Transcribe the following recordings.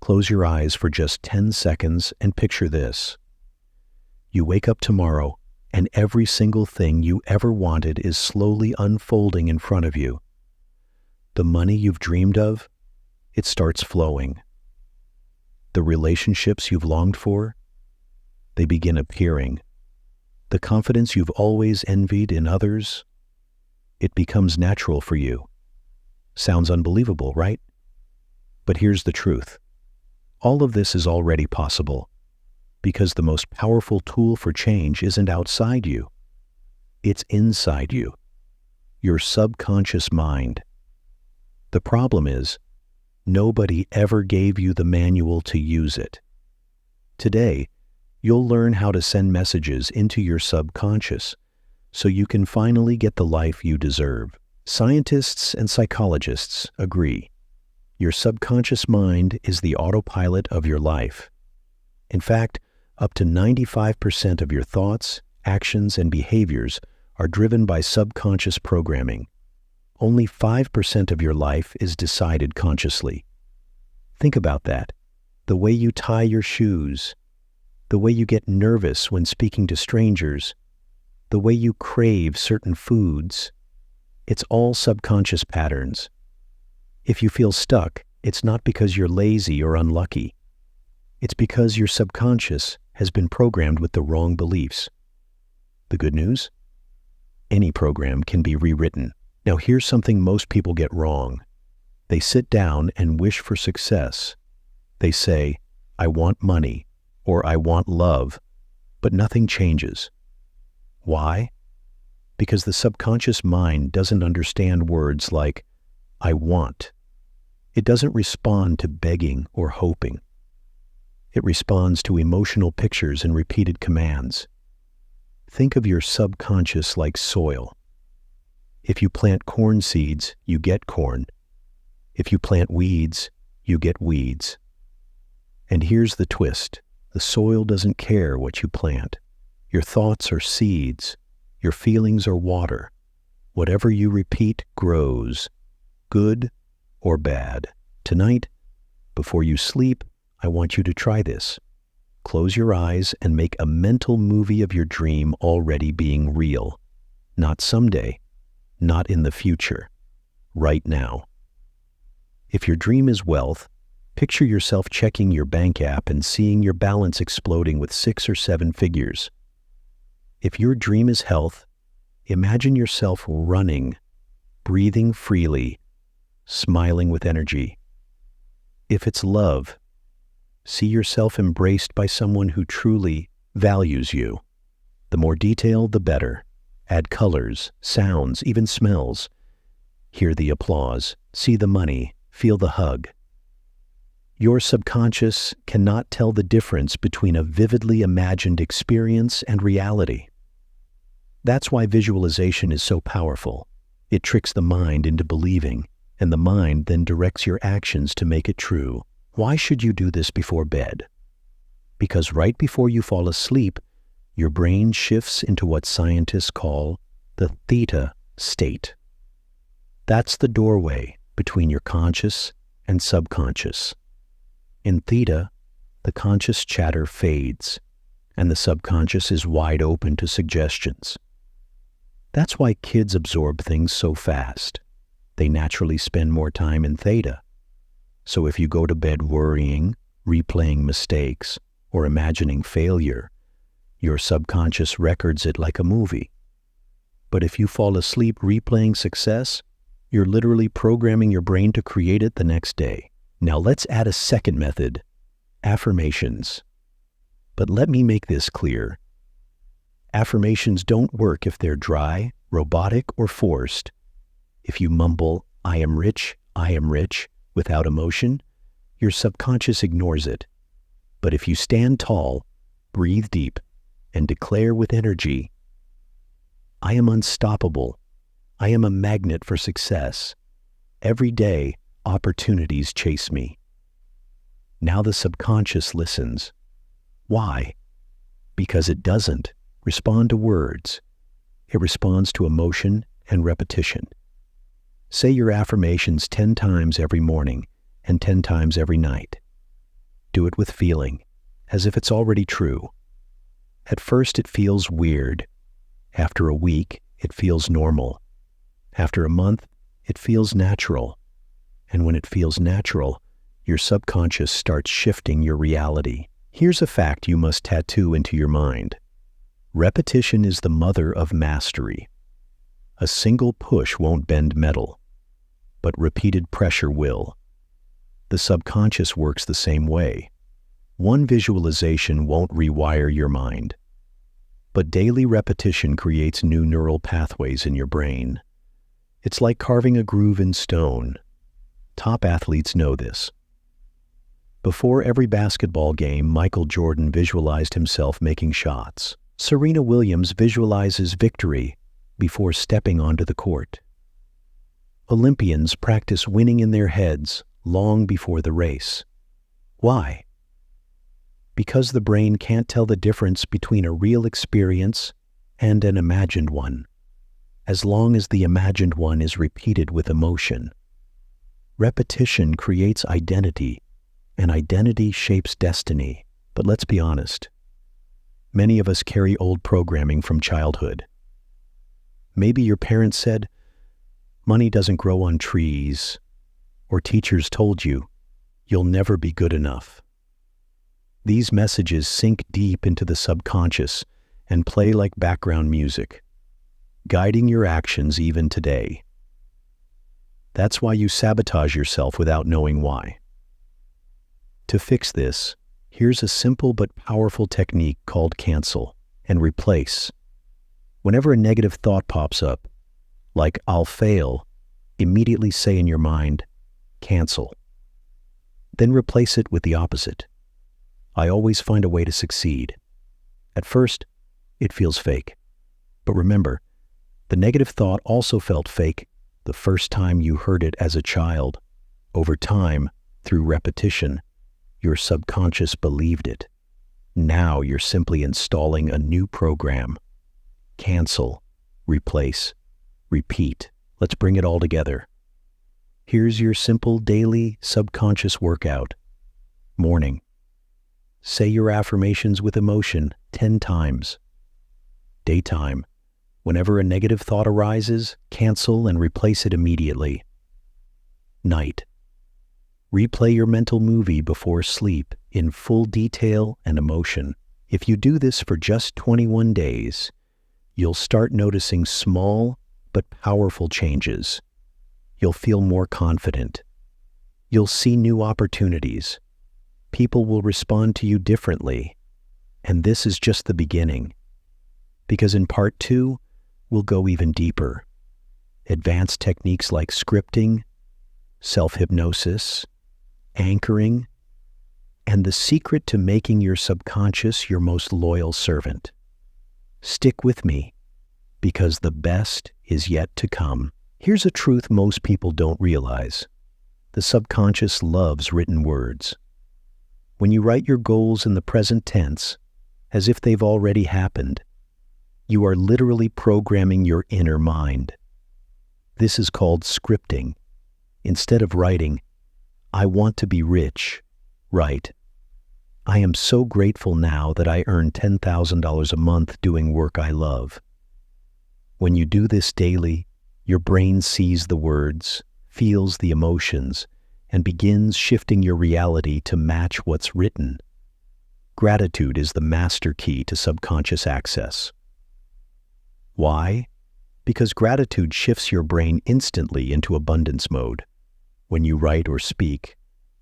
Close your eyes for just 10 seconds and picture this. You wake up tomorrow, and every single thing you ever wanted is slowly unfolding in front of you. The money you've dreamed of, it starts flowing. The relationships you've longed for, they begin appearing. The confidence you've always envied in others, it becomes natural for you. Sounds unbelievable, right? But here's the truth. All of this is already possible, because the most powerful tool for change isn't outside you. It's inside you, your subconscious mind. The problem is, nobody ever gave you the manual to use it. Today, you'll learn how to send messages into your subconscious so you can finally get the life you deserve. Scientists and psychologists agree. Your subconscious mind is the autopilot of your life. In fact, up to 95% of your thoughts, actions, and behaviors are driven by subconscious programming. Only 5% of your life is decided consciously. Think about that. The way you tie your shoes, the way you get nervous when speaking to strangers, the way you crave certain foods. It's all subconscious patterns. If you feel stuck, it's not because you're lazy or unlucky. It's because your subconscious has been programmed with the wrong beliefs. The good news? Any program can be rewritten. Now here's something most people get wrong. They sit down and wish for success. They say, I want money, or I want love, but nothing changes. Why? Because the subconscious mind doesn't understand words like, I want. It doesn't respond to begging or hoping. It responds to emotional pictures and repeated commands. Think of your subconscious like soil. If you plant corn seeds, you get corn. If you plant weeds, you get weeds. And here's the twist. The soil doesn't care what you plant. Your thoughts are seeds. Your feelings are water. Whatever you repeat grows, good or bad. Tonight, before you sleep, I want you to try this. Close your eyes and make a mental movie of your dream already being real. Not someday, not in the future, right now. If your dream is wealth, picture yourself checking your bank app and seeing your balance exploding with 6 or 7 figures. If your dream is health, imagine yourself running, breathing freely, smiling with energy. If it's love, see yourself embraced by someone who truly values you. The more detail, the better. Add colors, sounds, even smells. Hear the applause, see the money, feel the hug. Your subconscious cannot tell the difference between a vividly imagined experience and reality. That's why visualization is so powerful. It tricks the mind into believing, and the mind then directs your actions to make it true. Why should you do this before bed? Because right before you fall asleep, your brain shifts into what scientists call the theta state. That's the doorway between your conscious and subconscious. In theta, the conscious chatter fades, and the subconscious is wide open to suggestions. That's why kids absorb things so fast. They naturally spend more time in theta. So if you go to bed worrying, replaying mistakes, or imagining failure, your subconscious records it like a movie. But if you fall asleep replaying success, you're literally programming your brain to create it the next day. Now let's add a second method, affirmations. But let me make this clear. Affirmations don't work if they're dry, robotic, or forced. If you mumble, I am rich, without emotion, your subconscious ignores it. But if you stand tall, breathe deep, and declare with energy, I am unstoppable. I am a magnet for success. Every day, opportunities chase me. Now the subconscious listens. Why? Because it doesn't respond to words. It responds to emotion and repetition. Say your affirmations 10 times every morning and 10 times every night. Do it with feeling, as if it's already true. At first it feels weird. After a week, it feels normal. After a month, it feels natural. And when it feels natural, your subconscious starts shifting your reality. Here's a fact you must tattoo into your mind. Repetition is the mother of mastery. A single push won't bend metal, but repeated pressure will. The subconscious works the same way. One visualization won't rewire your mind, but daily repetition creates new neural pathways in your brain. It's like carving a groove in stone. Top athletes know this. Before every basketball game, Michael Jordan visualized himself making shots. Serena Williams visualizes victory before stepping onto the court. Olympians practice winning in their heads long before the race. Why? Because the brain can't tell the difference between a real experience and an imagined one, as long as the imagined one is repeated with emotion. Repetition creates identity, and identity shapes destiny. But let's be honest. Many of us carry old programming from childhood. Maybe your parents said, "Money doesn't grow on trees," or teachers told you, "You'll never be good enough." These messages sink deep into the subconscious and play like background music, guiding your actions even today. That's why you sabotage yourself without knowing why. To fix this, here's a simple but powerful technique called cancel and replace. Whenever a negative thought pops up, like "I'll fail," immediately say in your mind, "Cancel." Then replace it with the opposite. "I always find a way to succeed." At first, it feels fake. But remember, the negative thought also felt fake the first time you heard it as a child. Over time, through repetition, your subconscious believed it. Now you're simply installing a new program. Cancel, replace, repeat. Let's bring it all together. Here's your simple daily subconscious workout. Morning. Say your affirmations with emotion 10 times. Daytime. Whenever a negative thought arises, cancel and replace it immediately. Night. Replay your mental movie before sleep in full detail and emotion. If you do this for just 21 days, you'll start noticing small but powerful changes. You'll feel more confident. You'll see new opportunities. People will respond to you differently. And this is just the beginning. Because in part 2, we'll go even deeper. Advanced techniques like scripting, self-hypnosis, anchoring, and the secret to making your subconscious your most loyal servant. Stick with me, because the best is yet to come. Here's a truth most people don't realize. The subconscious loves written words. When you write your goals in the present tense, as if they've already happened, you are literally programming your inner mind. This is called scripting. Instead of writing, "I want to be rich," write, "I am so grateful now that I earn $10,000 a month doing work I love." When you do this daily, your brain sees the words, feels the emotions, and begins shifting your reality to match what's written. Gratitude is the master key to subconscious access. Why? Because gratitude shifts your brain instantly into abundance mode. When you write or speak,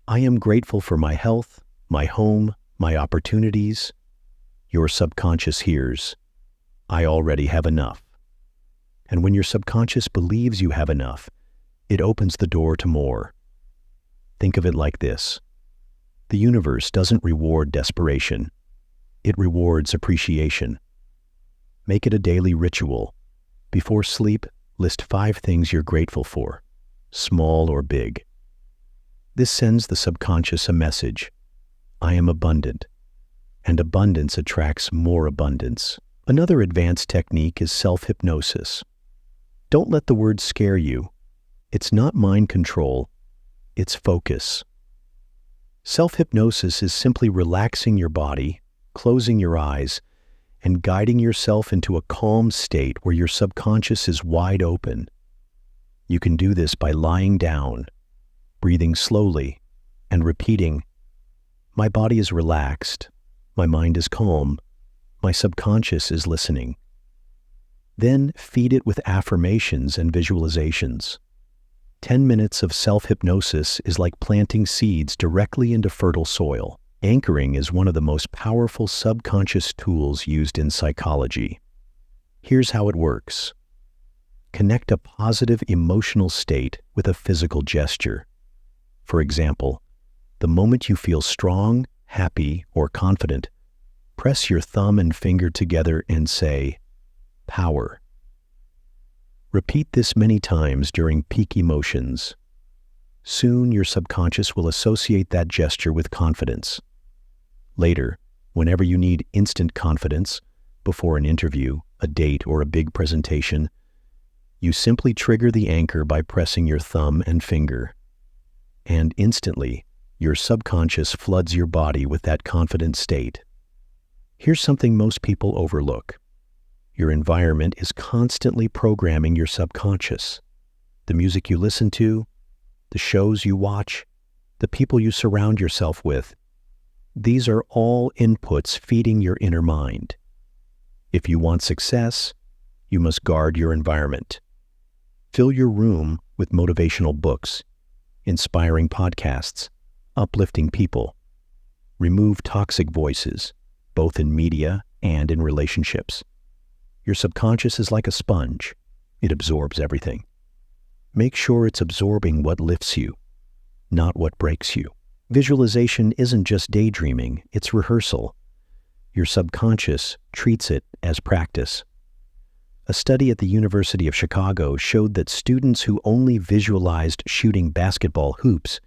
"I am grateful for my health, my home, my opportunities," your subconscious hears, "I already have enough." And when your subconscious believes you have enough, it opens the door to more. Think of it like this. The universe doesn't reward desperation. It rewards appreciation. Make it a daily ritual. Before sleep, list 5 things you're grateful for, small or big. This sends the subconscious a message. I am abundant. And abundance attracts more abundance. Another advanced technique is self-hypnosis. Don't let the words scare you. It's not mind control, it's focus. Self-hypnosis is simply relaxing your body, closing your eyes, and guiding yourself into a calm state where your subconscious is wide open. You can do this by lying down, breathing slowly, and repeating, "My body is relaxed, my mind is calm, my subconscious is listening." Then feed it with affirmations and visualizations. 10 minutes of self-hypnosis is like planting seeds directly into fertile soil. Anchoring is one of the most powerful subconscious tools used in psychology. Here's how it works. Connect a positive emotional state with a physical gesture. For example, the moment you feel strong, happy, or confident, press your thumb and finger together and say, "Power." Repeat this many times during peak emotions. Soon your subconscious will associate that gesture with confidence. Later, whenever you need instant confidence, before an interview, a date, or a big presentation, you simply trigger the anchor by pressing your thumb and finger. And instantly, your subconscious floods your body with that confident state. Here's something most people overlook. Your environment is constantly programming your subconscious. The music you listen to, the shows you watch, the people you surround yourself with, these are all inputs feeding your inner mind. If you want success, you must guard your environment. Fill your room with motivational books, inspiring podcasts, uplifting people. Remove toxic voices, both in media and in relationships. Your subconscious is like a sponge. It absorbs everything. Make sure it's absorbing what lifts you, not what breaks you. Visualization isn't just daydreaming, it's rehearsal. Your subconscious treats it as practice. A study at the University of Chicago showed that students who only visualized shooting basketball hoops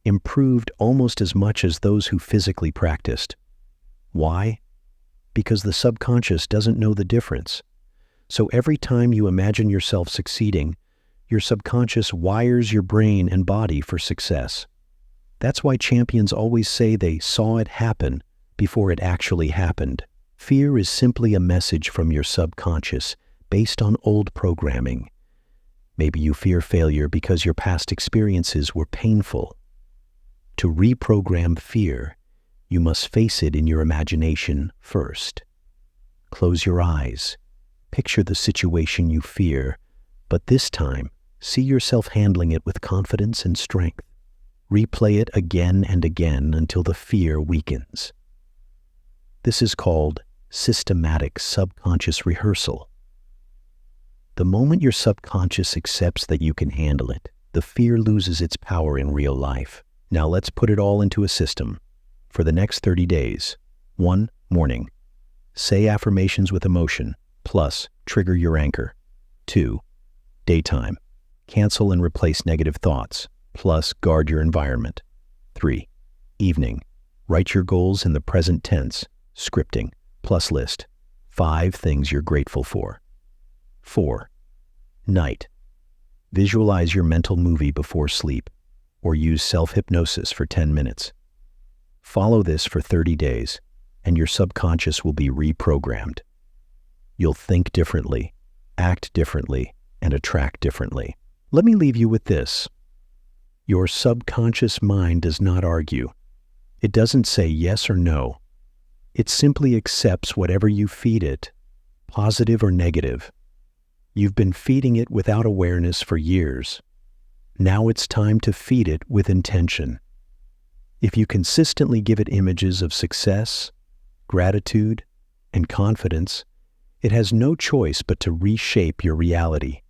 improved almost as much as those who physically practiced. Why? Because the subconscious doesn't know the difference. So every time you imagine yourself succeeding, your subconscious wires your brain and body for success. That's why champions always say they saw it happen before it actually happened. Fear is simply a message from your subconscious based on old programming. Maybe you fear failure because your past experiences were painful. To reprogram fear, you must face it in your imagination first. Close your eyes. Picture the situation you fear, but this time, see yourself handling it with confidence and strength. Replay it again and again until the fear weakens. This is called systematic subconscious rehearsal. The moment your subconscious accepts that you can handle it, the fear loses its power in real life. Now let's put it all into a system. For the next 30 days, 1. Morning. Say affirmations with emotion, plus trigger your anchor. 2. Daytime. Cancel and replace negative thoughts, plus guard your environment. 3. Evening. Write your goals in the present tense, scripting, plus list 5 things you're grateful for. 4. Night. Visualize your mental movie before sleep, or use self-hypnosis for 10 minutes. Follow this for 30 days, and your subconscious will be reprogrammed. You'll think differently, act differently, and attract differently. Let me leave you with this. Your subconscious mind does not argue. It doesn't say yes or no. It simply accepts whatever you feed it, positive or negative. You've been feeding it without awareness for years. Now it's time to feed it with intention. If you consistently give it images of success, gratitude, and confidence, it has no choice but to reshape your reality.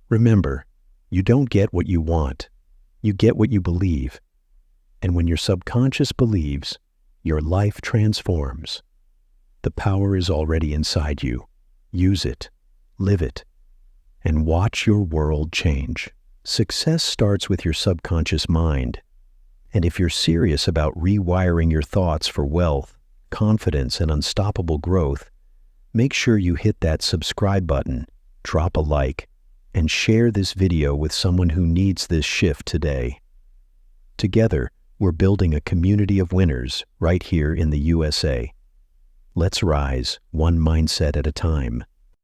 Remember, you don't get what you want. You get what you believe. And when your subconscious believes, your life transforms. The power is already inside you. Use it, live it, and watch your world change. Success starts with your subconscious mind. And if you're serious about rewiring your thoughts for wealth, confidence, and unstoppable growth, make sure you hit that subscribe button, drop a like, and share this video with someone who needs this shift today. Together, We're building a community of winners right here in the USA. Let's rise, one mindset at a time.